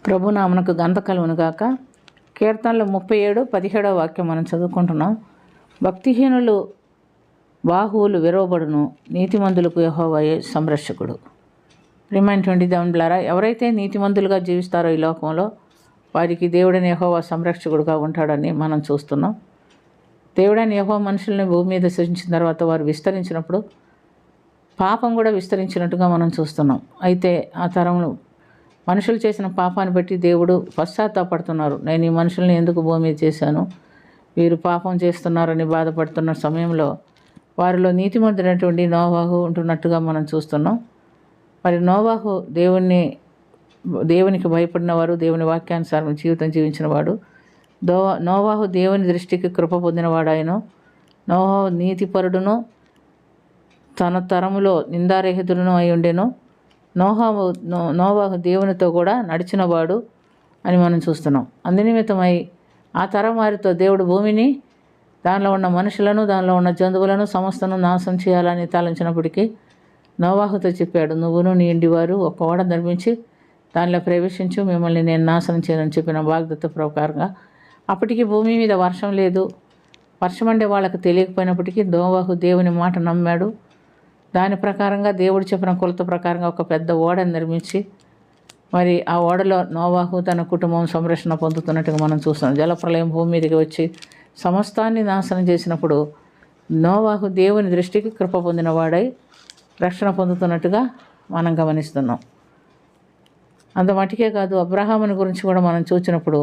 ప్రభునామనకు గంత కలుగును గాక. కీర్తనలు 37:17 వాక్యం మనం చదువుకుంటున్నాం. భక్తిహీనులు బాహువులు విరవబడును, నీతిమంతులకు యెహోవాయే సంరక్షకుడు. ప్రియమైనటువంటి దేవునిలారా, ఎవరైతే నీతిమంతులుగా జీవిస్తారో ఈ లోకంలో వారికి దేవుడైన యెహోవా సంరక్షకుడుగా ఉంటాడని మనం చూస్తున్నాం. దేవుడైన యెహోవా మనుషుల్ని భూమి మీద సృష్టించిన తర్వాత వారు విస్తరించినప్పుడు పాపం కూడా విస్తరించినట్టుగా మనం చూస్తున్నాం. అయితే ఆ తరంలో మనుషులు చేసిన పాపాన్ని బట్టి దేవుడు పశ్చాత్తాపడుతున్నారు. నేను ఈ మనుషుల్ని ఎందుకు భూమి మీద చేశాను, వీరు పాపం చేస్తున్నారని బాధపడుతున్న సమయంలో వారిలో నీతిమంతుడైనటువంటి నోవాహు ఉంటున్నట్టుగా మనం చూస్తున్నాం. మరి నోవాహు దేవునికి భయపడినవారు, దేవుని వాక్యానుసారం జీవితం జీవించినవాడు. నోవాహు దేవుని దృష్టికి కృప పొందినవాడాయను. నోవాహు నీతిపరుడును, తన తరములో నిందారహితుడును అయి ఉండెను. నోవాహు దేవునితో కూడా నడిచినవాడు అని మనం చూస్తున్నాం. అందునిమిత్తమై ఆ తరం వారితో దేవుడు భూమిని, దానిలో ఉన్న మనుషులను, దానిలో ఉన్న జంతువులను సమస్తను నాశనం చేయాలని తలంచినప్పటికీ నోవాహుతో చెప్పాడు, నువ్వును నీ ఇంటివారు ఒక ఓడ నిర్మించి దానిలో ప్రవేశించు, మిమ్మల్ని నేను నాశనం చేయనని చెప్పిన వాగ్దత్త ప్రకారంగా. అప్పటికి భూమి మీద వర్షం లేదు. వర్షం అంటే వాళ్ళకు తెలియకపోయినప్పటికీ నోవాహు దేవుని మాట నమ్మాడు. దాని ప్రకారంగా దేవుడు చెప్పిన కొలత ప్రకారంగా ఒక పెద్ద ఓడను నిర్మించి మరి ఆ ఓడలో నోవాహు తన కుటుంబం సంరక్షణ పొందుతున్నట్టుగా మనం చూస్తున్నాం. జలప్రలయం భూమి మీదకి వచ్చి సమస్తాన్ని నాశనం చేసినప్పుడు నోవాహు దేవుని దృష్టికి కృప పొందినవాడై రక్షణ పొందుతున్నట్టుగా మనం గమనిస్తున్నాం. అంత మటుకే కాదు, అబ్రహాముని గురించి కూడా మనం చూసినప్పుడు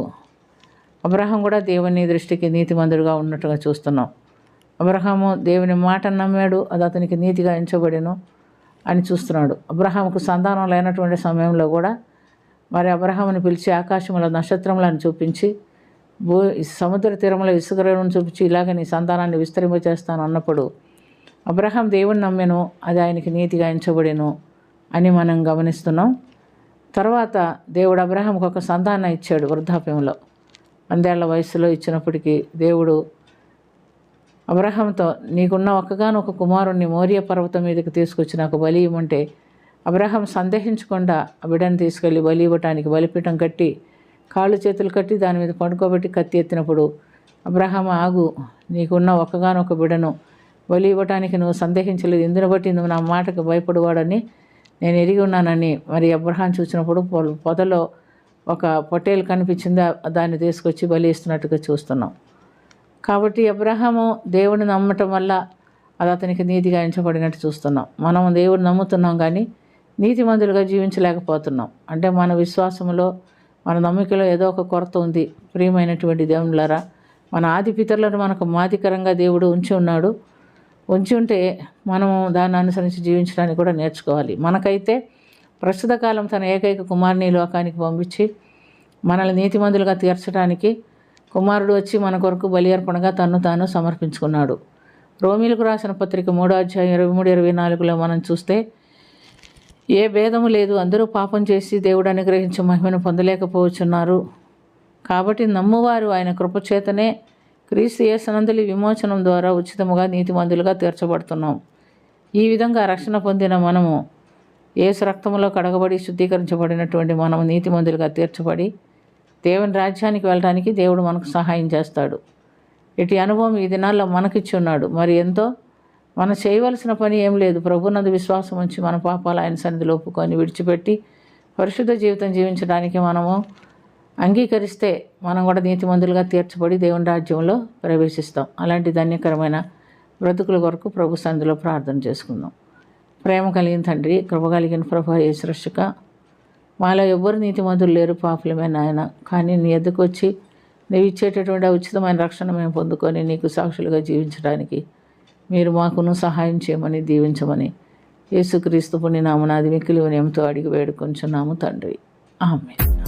అబ్రహాం కూడా దేవుని దృష్టికి నీతిమంతుడుగా ఉన్నట్టుగా చూస్తున్నాం. అబ్రహాము దేవుని మాట నమ్మాడు, అది అతనికి నీతిగా ఎంచబడిను అని చూస్తున్నాడు. అబ్రహాముకు సంతానం లేనటువంటి సమయంలో కూడా మరి అబ్రహాముని పిలిచి ఆకాశంలో నక్షత్రములను చూపించి సముద్ర తీరంలో ఇసుకలను చూపించి ఇలాగ నీ సంతానాన్ని విస్తరింపచేస్తాను అన్నప్పుడు అబ్రహాం దేవుని నమ్మెను, అది ఆయనకి నీతిగా ఎంచబడిను అని మనం గమనిస్తున్నాం. తర్వాత దేవుడు అబ్రహాంకు ఒక సంతానం ఇచ్చాడు వృద్ధాప్యంలో. 100 ఏళ్ల వయసులో ఇచ్చినప్పటికీ దేవుడు అబ్రహాంతో, నీకున్న ఒక్కగానొక కుమారుణ్ణి మోరియా పర్వతం మీదకి తీసుకొచ్చి నాకు బలి ఇవ్వమంటే అబ్రహాం సందేహించకుండా ఆ బిడ్డను తీసుకెళ్ళి బలి ఇవ్వటానికి బలిపీఠం కట్టి కాళ్ళు చేతులు కట్టి దాని మీద పడుకోబెట్టి కత్తి ఎత్తినప్పుడు అబ్రహాం, ఆగు, నీకున్న ఒక్కగానొక బిడ్డను బలి ఇవ్వటానికి నువ్వు సందేహించలేదు, ఇందుని బట్టి నువ్వు నా మాటకు భయపడవాడని నేను ఎరిగి ఉన్నానని మరి అబ్రహాం చూసినప్పుడు పొదలో ఒక పొట్టేలు కనిపించింది, దాన్ని తీసుకొచ్చి బలి ఇస్తున్నట్టుగా చూస్తున్నాం. కాబట్టి అబ్రహాము దేవుడిని నమ్మటం వల్ల అది అతనికి నీతిగా ఎంచబడినట్టు చూస్తున్నాం. మనం దేవుడిని నమ్ముతున్నాం కానీ నీతిమంతులుగా జీవించలేకపోతున్నాం. అంటే మన విశ్వాసంలో, మన నమ్మికలో ఏదో ఒక కొరత ఉంది. ప్రియమైనటువంటి దేవునిలారా, మన ఆది పితరులను మనకు మాదికరంగా దేవుడు ఉంచి ఉన్నాడు. ఉంచి ఉంటే మనము దాన్ని అనుసరించి జీవించడానికి కూడా నేర్చుకోవాలి. మనకైతే ప్రస్తుత కాలం తన ఏకైక కుమారుని లోకానికి పంపించి మనల్ని నీతిమంతులుగా తీర్చడానికి కుమారుడు వచ్చి మన కొరకు బలి అర్పణగా తన్ను తాను సమర్పించుకున్నాడు. రోమీలకు రాసిన పత్రిక 3:23-24లో మనం చూస్తే, ఏ భేదము లేదు, అందరూ పాపం చేసి దేవుడు అనుగ్రహించే మహిమను పొందలేకపోతున్నారు. కాబట్టి నమ్మువారు ఆయన కృపచేతనే క్రీస్తు యేసునందలి విమోచనం ద్వారా ఉచితముగా నీతిమంతులుగా తీర్చబడుతున్నాం. ఈ విధంగా రక్షణ పొందిన మనము యేసు రక్తములో కడగబడి శుద్ధీకరించబడినటువంటి మనము నీతిమంతులుగా తీర్చబడి దేవుని రాజ్యానికి వెళ్ళడానికి దేవుడు మనకు సహాయం చేస్తాడు. ఇటు అనుభవం ఈ దినాల్లో మనకిచ్చి ఉన్నాడు. మరి ఎంతో మనం చేయవలసిన పని ఏం లేదు. ప్రభునందు విశ్వాసం ఉంచి మన పాపాలు ఆయన సన్నిధిలో ఒప్పుకొని విడిచిపెట్టి పరిశుద్ధ జీవితం జీవించడానికి మనము అంగీకరిస్తే మనం కూడా నీతిమంతులుగా తీర్చబడి దేవుని రాజ్యంలో ప్రవేశిస్తాం. అలాంటి ధన్యకరమైన బ్రతుకుల కొరకు ప్రభు సన్నిధిలో ప్రార్థన చేసుకుందాం. ప్రేమ కలిగిన తండ్రి, కృప కలిగిన ప్రభు యేసు రక్షక, మాలో ఎవ్వరు నీతిమంతులు లేరు, పాపులమే నాయన. కానీ నీ ఎద్దకు వచ్చి నీవు ఇచ్చేటటువంటి ఉచితమైన రక్షణ మేము పొందుకొని నీకు సాక్షులుగా జీవించడానికి మీరు మాకును సహాయం చేయమని దీవించమని యేసుక్రీస్తు పుణ్యనామమున మిక్కిలి వినయంతో అడిగి వేడుకొంచున్నాము తండ్రి. ఆమేన్.